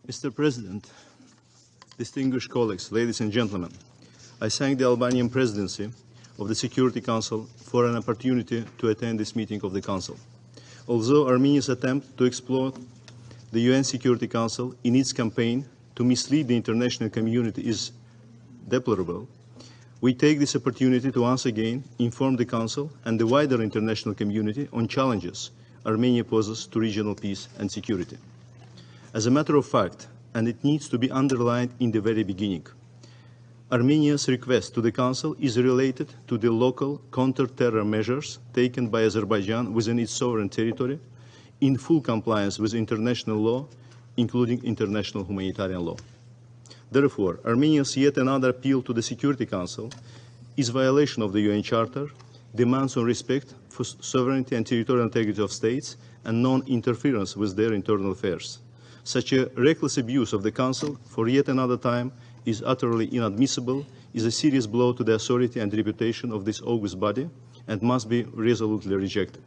Mr. President, distinguished colleagues, ladies and gentlemen, I thank the Albanian presidency of the Security Council for an opportunity to attend this meeting of the Council. Although Armenia's attempt to exploit the UN Security Council in its campaign to mislead the international community is deplorable, we take this opportunity to once again inform the Council and the wider international community on challenges Armenia poses to regional peace and security. As a matter of fact, and it needs to be underlined in the very beginning, Armenia's request to the Council is related to the local counter-terror measures taken by Azerbaijan within its sovereign territory in full compliance with international law, including international humanitarian law. Therefore, Armenia's yet another appeal to the Security Council is violation of the UN Charter, demands on respect for sovereignty and territorial integrity of states, and non-interference with their internal affairs. Such a reckless abuse of the Council for yet another time is utterly inadmissible, is a serious blow to the authority and reputation of this august body, and must be resolutely rejected.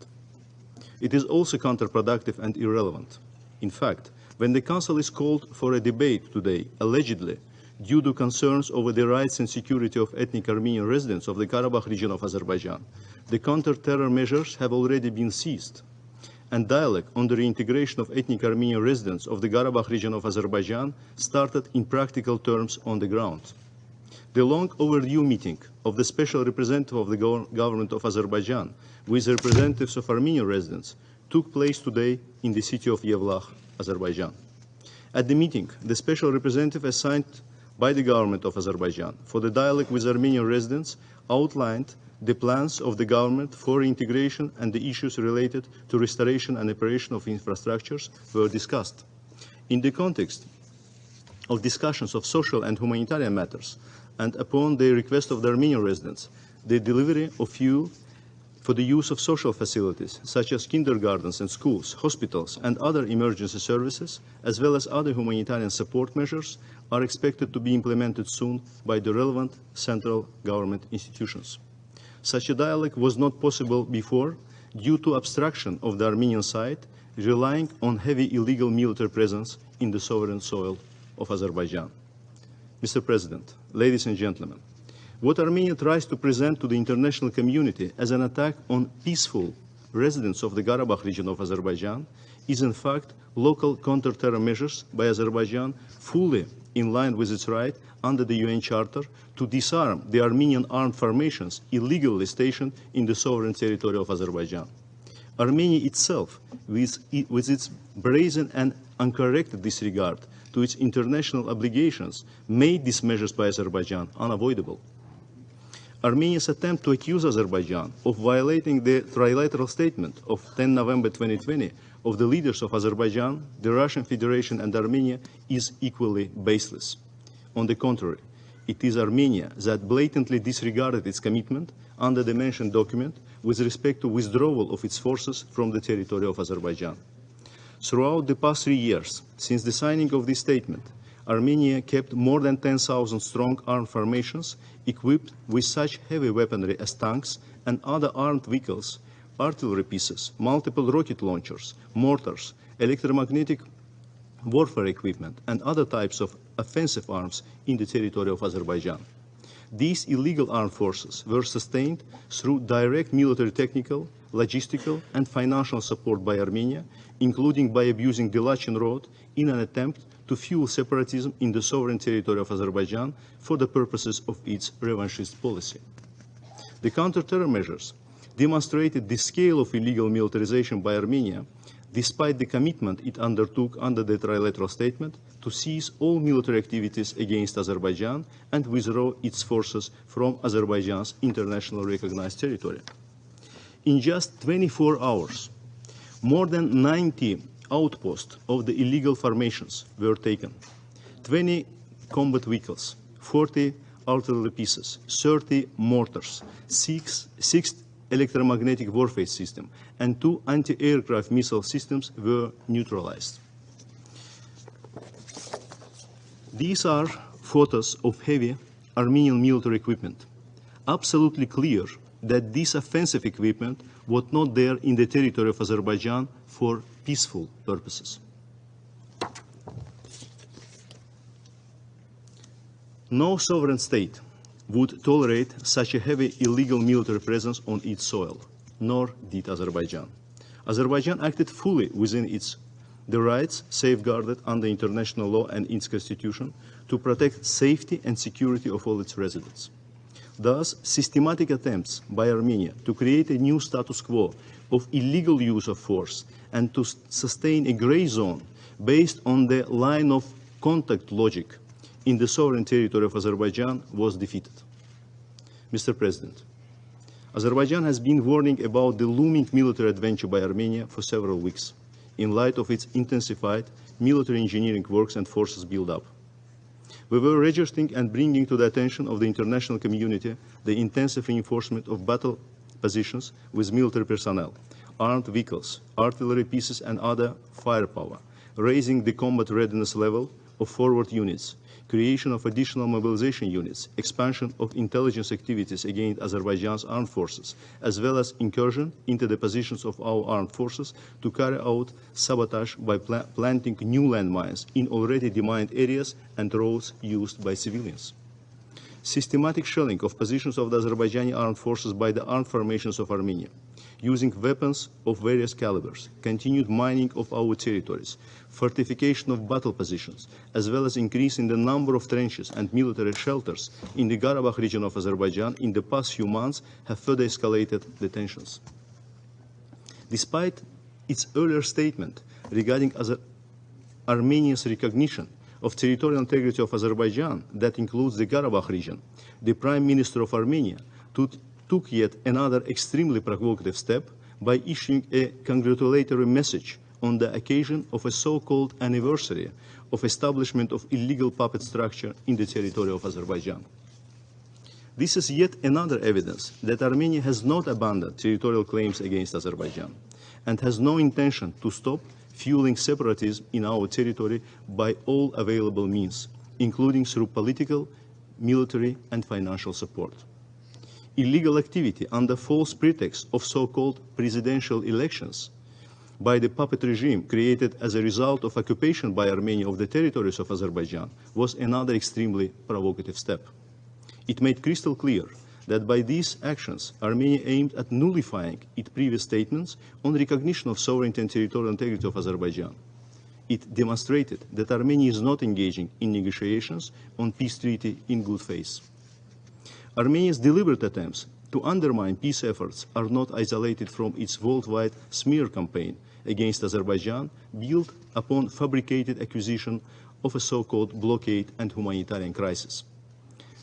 It is also counterproductive and irrelevant. In fact, when the Council is called for a debate today, allegedly due to concerns over the rights and security of ethnic Armenian residents of the Karabakh region of Azerbaijan, the counter-terror measures have already been seized, and dialogue on the reintegration of ethnic Armenian residents of the Karabakh region of Azerbaijan started in practical terms on the ground. The long overdue meeting of the Special Representative of the Government of Azerbaijan with representatives of Armenian residents took place today in the city of Yevlakh, Azerbaijan. At the meeting, the Special Representative assigned by the Government of Azerbaijan for the dialogue with Armenian residents outlined the plans of the government for reintegration, and the issues related to restoration and operation of infrastructures were discussed. In the context of discussions of social and humanitarian matters, and upon the request of the Armenian residents, the delivery of fuel for the use of social facilities, such as kindergartens and schools, hospitals, and other emergency services, as well as other humanitarian support measures, are expected to be implemented soon by the relevant central government institutions. Such a dialogue was not possible before due to obstruction of the Armenian side, relying on heavy illegal military presence in the sovereign soil of Azerbaijan. Mr. President, ladies and gentlemen, what Armenia tries to present to the international community as an attack on peaceful residents of the Karabakh region of Azerbaijan is in fact local counter-terror measures by Azerbaijan, fully in line with its right under the UN Charter to disarm the Armenian armed formations illegally stationed in the sovereign territory of Azerbaijan. Armenia itself, with its brazen and uncorrected disregard to its international obligations, made these measures by Azerbaijan unavoidable. Armenia's attempt to accuse Azerbaijan of violating the trilateral statement of 10 November 2020 of the leaders of Azerbaijan, the Russian Federation, and Armenia is equally baseless. On the contrary, it is Armenia that blatantly disregarded its commitment under the mentioned document with respect to withdrawal of its forces from the territory of Azerbaijan. Throughout the past 3 years, since the signing of this statement, Armenia kept more than 10,000 strong armed formations equipped with such heavy weaponry as tanks and other armed vehicles, artillery pieces, multiple rocket launchers, mortars, electromagnetic warfare equipment, and other types of offensive arms in the territory of Azerbaijan. These illegal armed forces were sustained through direct military, technical, logistical, and financial support by Armenia, including by abusing the Lachin Road in an attempt to fuel separatism in the sovereign territory of Azerbaijan for the purposes of its revanchist policy. The counter-terror measures demonstrated the scale of illegal militarization by Armenia, despite the commitment it undertook under the trilateral statement to cease all military activities against Azerbaijan and withdraw its forces from Azerbaijan's internationally recognized territory. In just 24 hours, more than 90 outposts of the illegal formations were taken, 20 combat vehicles, 40 artillery pieces, 30 mortars, 6 electromagnetic warfare systems, and 2 anti-aircraft missile systems were neutralized. These are photos of heavy Armenian military equipment. Absolutely clear that this offensive equipment was not there in the territory of Azerbaijan for peaceful purposes. No sovereign state would tolerate such a heavy illegal military presence on its soil, nor did Azerbaijan. Azerbaijan acted fully within the rights safeguarded under international law and its constitution to protect safety and security of all its residents. Thus, systematic attempts by Armenia to create a new status quo of illegal use of force and to sustain a gray zone based on the line of contact logic in the sovereign territory of Azerbaijan was defeated. Mr. President, Azerbaijan has been warning about the looming military adventure by Armenia for several weeks in light of its intensified military engineering works and forces build-up. We were registering and bringing to the attention of the international community the intensive reinforcement of battle positions with military personnel, armed vehicles, artillery pieces and other firepower, raising the combat readiness level of forward units, creation of additional mobilization units, expansion of intelligence activities against Azerbaijan's armed forces, as well as incursion into the positions of our armed forces to carry out sabotage by planting new landmines in already demined areas and roads used by civilians. Systematic shelling of positions of the Azerbaijani armed forces by the armed formations of Armenia, using weapons of various calibers, continued mining of our territories, fortification of battle positions, as well as increasing the number of trenches and military shelters in the Karabakh region of Azerbaijan in the past few months have further escalated the tensions. Despite its earlier statement regarding Armenia's recognition of territorial integrity of Azerbaijan that includes the Karabakh region, the Prime Minister of Armenia took yet another extremely provocative step by issuing a congratulatory message on the occasion of a so-called anniversary of establishment of illegal puppet structure in the territory of Azerbaijan. This is yet another evidence that Armenia has not abandoned territorial claims against Azerbaijan and has no intention to stop fueling separatism in our territory by all available means, including through political, military, and financial support. Illegal activity under false pretext of so-called presidential elections by the puppet regime created as a result of occupation by Armenia of the territories of Azerbaijan was another extremely provocative step. It made crystal clear that by these actions, Armenia aimed at nullifying its previous statements on recognition of sovereignty and territorial integrity of Azerbaijan. It demonstrated that Armenia is not engaging in negotiations on peace treaty in good faith. Armenia's deliberate attempts to undermine peace efforts are not isolated from its worldwide smear campaign against Azerbaijan, built upon fabricated accusation of a so-called blockade and humanitarian crisis.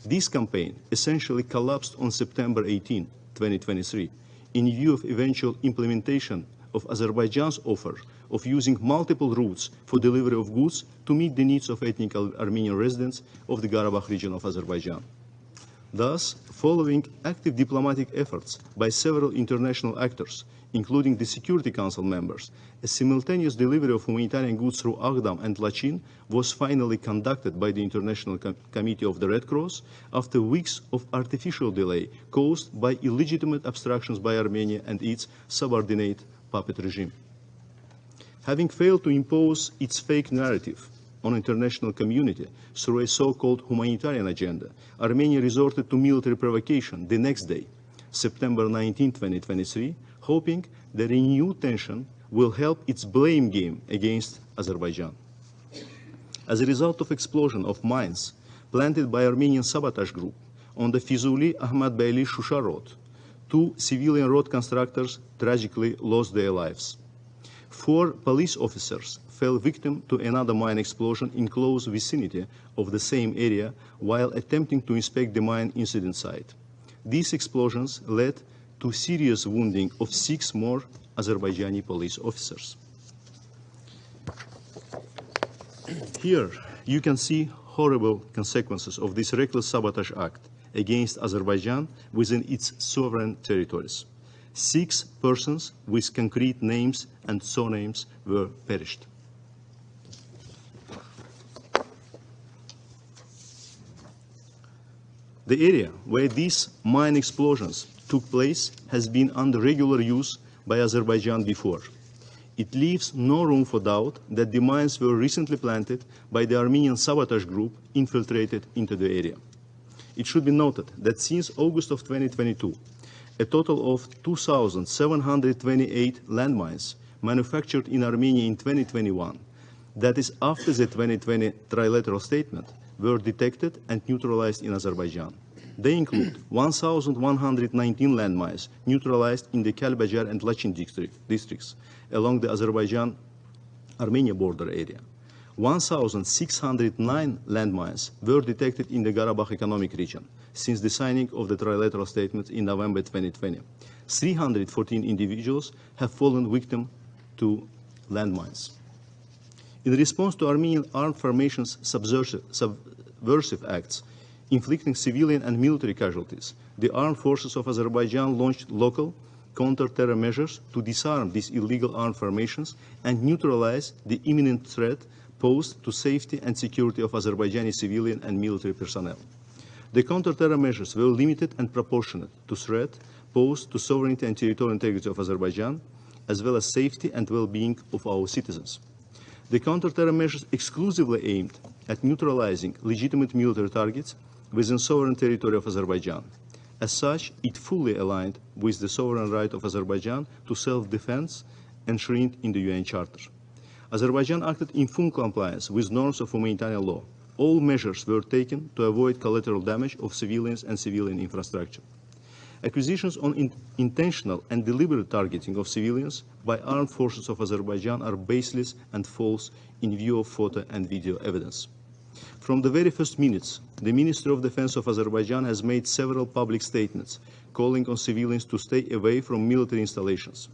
This campaign essentially collapsed on September 18, 2023, in view of eventual implementation of Azerbaijan's offer of using multiple routes for delivery of goods to meet the needs of ethnic Armenian residents of the Karabakh region of Azerbaijan. Thus, following active diplomatic efforts by several international actors, including the Security Council members, a simultaneous delivery of humanitarian goods through Aghdam and Lachin was finally conducted by the International Committee of the Red Cross after weeks of artificial delay caused by illegitimate obstructions by Armenia and its subordinate puppet regime. Having failed to impose its fake narrative on international community through a so-called humanitarian agenda, Armenia resorted to military provocation the next day, September 19, 2023, hoping that renewed tension will help its blame game against Azerbaijan. As a result of explosion of mines planted by Armenian sabotage group on the Fizuli Ahmad Beyli Shusha road, 2 civilian road constructors tragically lost their lives. 4 police officers fell victim to another mine explosion in close vicinity of the same area while attempting to inspect the mine incident site. These explosions led to serious wounding of 6 more Azerbaijani police officers. Here you can see horrible consequences of this reckless sabotage act against Azerbaijan within its sovereign territories. 6 persons with concrete names and surnames were perished. The area where these mine explosions took place has been under regular use by Azerbaijan before. It leaves no room for doubt that the mines were recently planted by the Armenian sabotage group infiltrated into the area. It should be noted that since August of 2022, a total of 2,728 landmines manufactured in Armenia in 2021, that is after the 2020 trilateral statement, were detected and neutralized in Azerbaijan. They include 1,119 landmines neutralized in the Kalbajar and Lachin districts along the Azerbaijan-Armenia border area. 1,609 landmines were detected in the Karabakh economic region since the signing of the trilateral statement in November 2020. 314 individuals have fallen victim to landmines. In response to Armenian armed formations' subversive acts, inflicting civilian and military casualties, the armed forces of Azerbaijan launched local counter-terror measures to disarm these illegal armed formations and neutralize the imminent threat posed to safety and security of Azerbaijani civilian and military personnel. The counter-terror measures were limited and proportionate to threat posed to sovereignty and territorial integrity of Azerbaijan, as well as safety and well-being of our citizens. The counter-terror measures exclusively aimed at neutralizing legitimate military targets within sovereign territory of Azerbaijan. As such, it fully aligned with the sovereign right of Azerbaijan to self-defense enshrined in the UN Charter. Azerbaijan acted in full compliance with norms of humanitarian law. All measures were taken to avoid collateral damage of civilians and civilian infrastructure. Accusations on intentional and deliberate targeting of civilians by armed forces of Azerbaijan are baseless and false in view of photo and video evidence. From the very first minutes, the Ministry of Defense of Azerbaijan has made several public statements calling on civilians to stay away from military installations.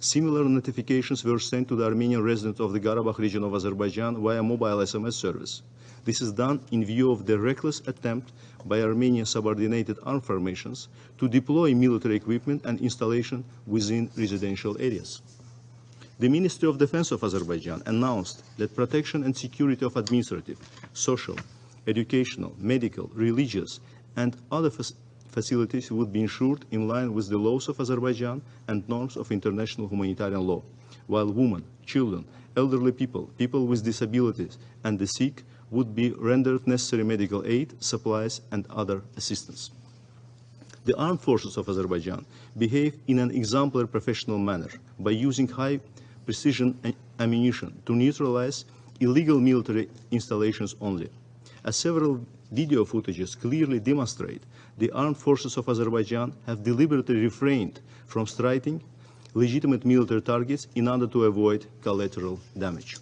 Similar notifications were sent to the Armenian residents of the Karabakh region of Azerbaijan via mobile SMS service. This is done in view of the reckless attempt by Armenian subordinated armed formations to deploy military equipment and installation within residential areas. The Ministry of Defense of Azerbaijan announced that protection and security of administrative, social, educational, medical, religious, and other facilities would be ensured in line with the laws of Azerbaijan and norms of international humanitarian law, while women, children, elderly people, people with disabilities, and the sick would be rendered necessary medical aid, supplies, and other assistance. The armed forces of Azerbaijan behave in an exemplary professional manner by using high-precision ammunition to neutralize illegal military installations only. As several video footages clearly demonstrate, the armed forces of Azerbaijan have deliberately refrained from striking legitimate military targets in order to avoid collateral damage.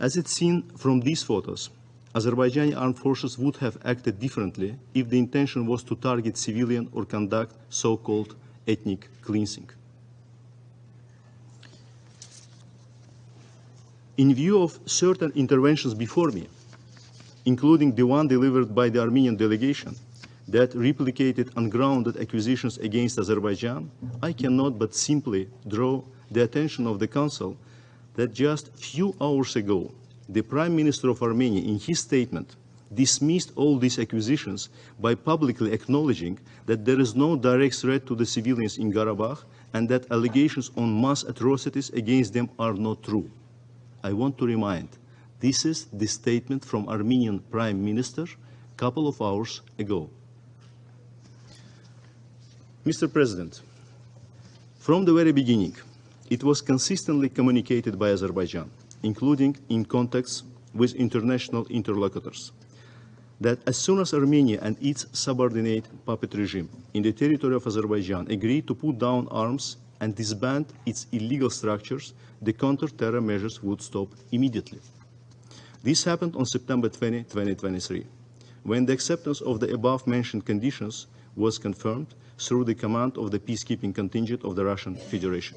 As it's seen from these photos, Azerbaijani armed forces would have acted differently if the intention was to target civilian or conduct so-called ethnic cleansing. In view of certain interventions before me, including the one delivered by the Armenian delegation that replicated ungrounded accusations against Azerbaijan, I cannot but simply draw the attention of the Council that just a few hours ago, the Prime Minister of Armenia, in his statement, dismissed all these accusations by publicly acknowledging that there is no direct threat to the civilians in Karabakh and that allegations on mass atrocities against them are not true. I want to remind, this is the statement from Armenian Prime Minister a couple of hours ago. Mr. President, from the very beginning, it was consistently communicated by Azerbaijan, including in contacts with international interlocutors, that as soon as Armenia and its subordinate puppet regime in the territory of Azerbaijan agreed to put down arms and disband its illegal structures, the counter-terror measures would stop immediately. This happened on September 20, 2023, when the acceptance of the above-mentioned conditions was confirmed through the command of the peacekeeping contingent of the Russian Federation.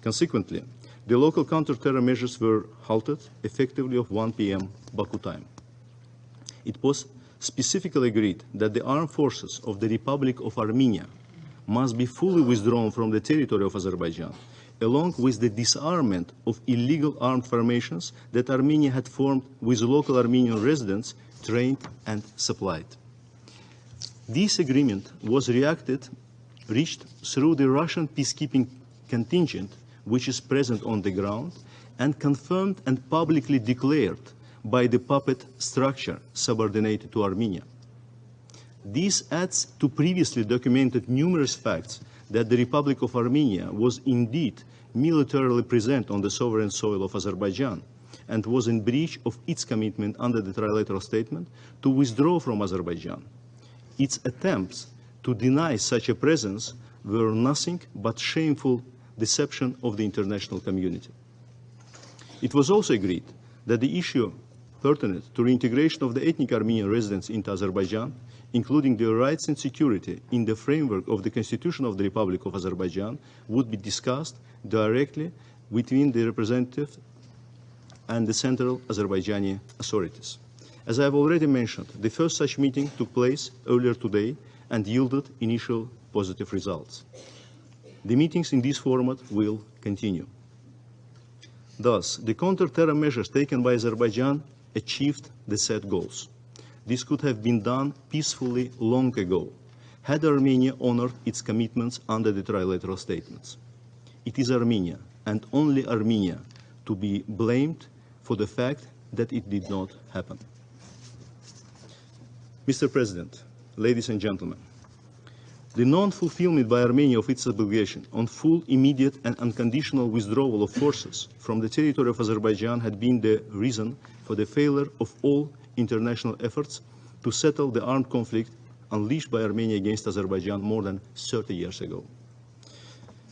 Consequently, the local counter-terror measures were halted effectively at 1 p.m. Baku time. It was specifically agreed that the armed forces of the Republic of Armenia must be fully withdrawn from the territory of Azerbaijan, along with the disarmament of illegal armed formations that Armenia had formed with local Armenian residents, trained and supplied. This agreement was reached through the Russian peacekeeping contingent, which is present on the ground, and confirmed and publicly declared by the puppet structure subordinated to Armenia. This adds to previously documented numerous facts that the Republic of Armenia was indeed militarily present on the sovereign soil of Azerbaijan and was in breach of its commitment under the trilateral statement to withdraw from Azerbaijan. Its attempts to deny such a presence were nothing but shameful deception of the international community. It was also agreed that the issue pertinent to reintegration of the ethnic Armenian residents into Azerbaijan, including their rights and security in the framework of the Constitution of the Republic of Azerbaijan, would be discussed directly between the representative and the central Azerbaijani authorities. As I have already mentioned, the first such meeting took place earlier today and yielded initial positive results. The meetings in this format will continue. Thus, the counter-terror measures taken by Azerbaijan achieved the set goals. This could have been done peacefully long ago, had Armenia honored its commitments under the trilateral statements. It is Armenia, and only Armenia, to be blamed for the fact that it did not happen. Mr. President, ladies and gentlemen, the non-fulfillment by Armenia of its obligation on full, immediate and unconditional withdrawal of forces from the territory of Azerbaijan had been the reason for the failure of all international efforts to settle the armed conflict unleashed by Armenia against Azerbaijan more than 30 years ago.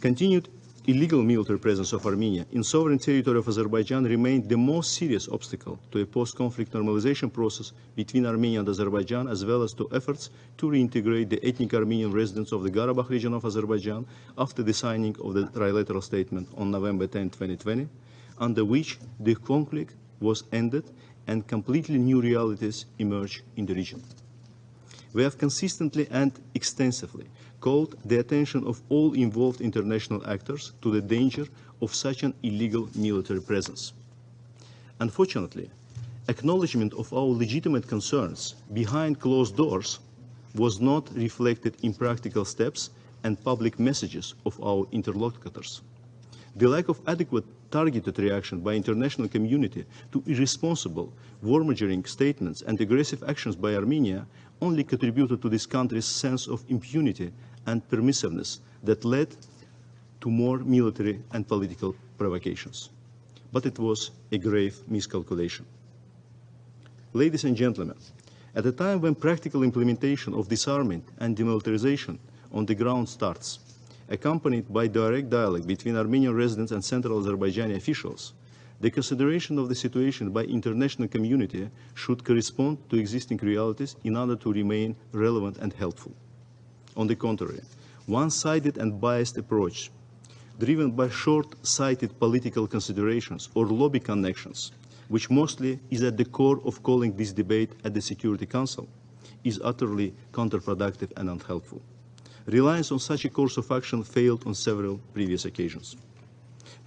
Continued illegal military presence of Armenia in sovereign territory of Azerbaijan remained the most serious obstacle to a post-conflict normalization process between Armenia and Azerbaijan, as well as to efforts to reintegrate the ethnic Armenian residents of the Karabakh region of Azerbaijan after the signing of the trilateral statement on November 10, 2020, under which the conflict was ended and completely new realities emerged in the region. We have consistently and extensively called the attention of all involved international actors to the danger of such an illegal military presence. Unfortunately, acknowledgement of our legitimate concerns behind closed doors was not reflected in practical steps and public messages of our interlocutors. The lack of adequate targeted reaction by international community to irresponsible, warmongering statements and aggressive actions by Armenia only contributed to this country's sense of impunity and permissiveness that led to more military and political provocations. But it was a grave miscalculation. Ladies and gentlemen, at a time when practical implementation of disarmament and demilitarization on the ground starts, accompanied by direct dialogue between Armenian residents and central Azerbaijani officials, the consideration of the situation by international community should correspond to existing realities in order to remain relevant and helpful. On the contrary, one-sided and biased approach, driven by short-sighted political considerations or lobby connections, which mostly is at the core of calling this debate at the Security Council, is utterly counterproductive and unhelpful. Reliance on such a course of action failed on several previous occasions.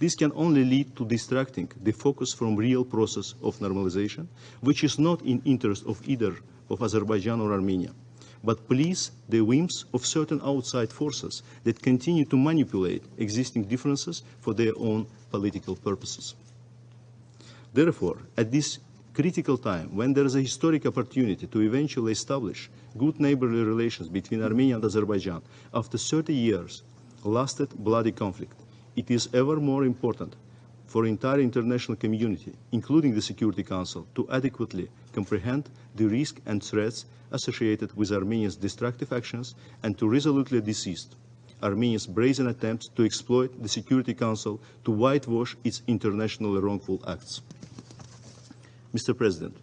This can only lead to distracting the focus from real process of normalization, which is not in interest of either of Azerbaijan or Armenia, but please the whims of certain outside forces that continue to manipulate existing differences for their own political purposes. Therefore, at this critical time, when there is a historic opportunity to eventually establish good neighborly relations between Armenia and Azerbaijan after 30 years lasted bloody conflict, it is ever more important for the entire international community, including the Security Council, to adequately comprehend the risks and threats associated with Armenia's destructive actions and to resolutely desist Armenia's brazen attempts to exploit the Security Council to whitewash its internationally wrongful acts. Mr. President,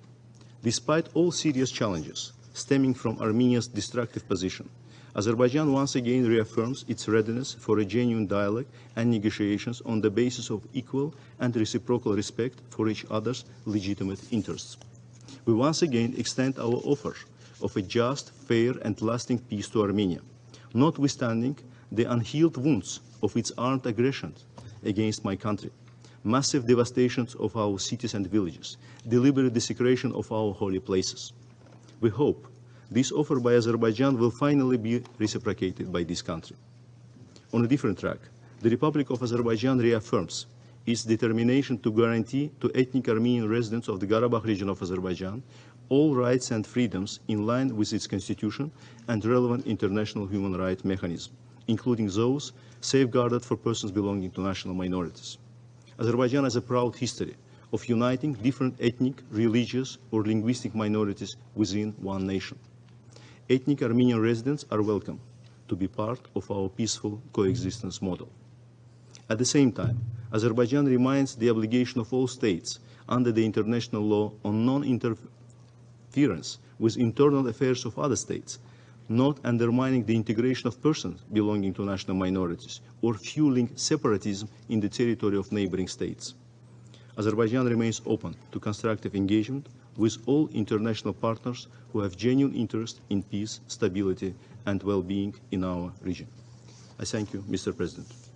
despite all serious challenges stemming from Armenia's destructive position, Azerbaijan once again reaffirms its readiness for a genuine dialogue and negotiations on the basis of equal and reciprocal respect for each other's legitimate interests. We once again extend our offer of a just, fair and lasting peace to Armenia, notwithstanding the unhealed wounds of its armed aggression against my country, massive devastations of our cities and villages, deliberate desecration of our holy places. We hope This offer by Azerbaijan will finally be reciprocated by this country. On a different track, the Republic of Azerbaijan reaffirms its determination to guarantee to ethnic Armenian residents of the Karabakh region of Azerbaijan all rights and freedoms in line with its constitution and relevant international human rights mechanisms, including those safeguarded for persons belonging to national minorities. Azerbaijan has a proud history of uniting different ethnic, religious, or linguistic minorities within one nation. Ethnic Armenian residents are welcome to be part of our peaceful coexistence model. At the same time, Azerbaijan reminds the obligation of all states under the international law on non-interference with internal affairs of other states, not undermining the integration of persons belonging to national minorities or fueling separatism in the territory of neighboring states. Azerbaijan remains open to constructive engagement with all international partners who have genuine interest in peace, stability, and well-being in our region. I thank you, Mr. President.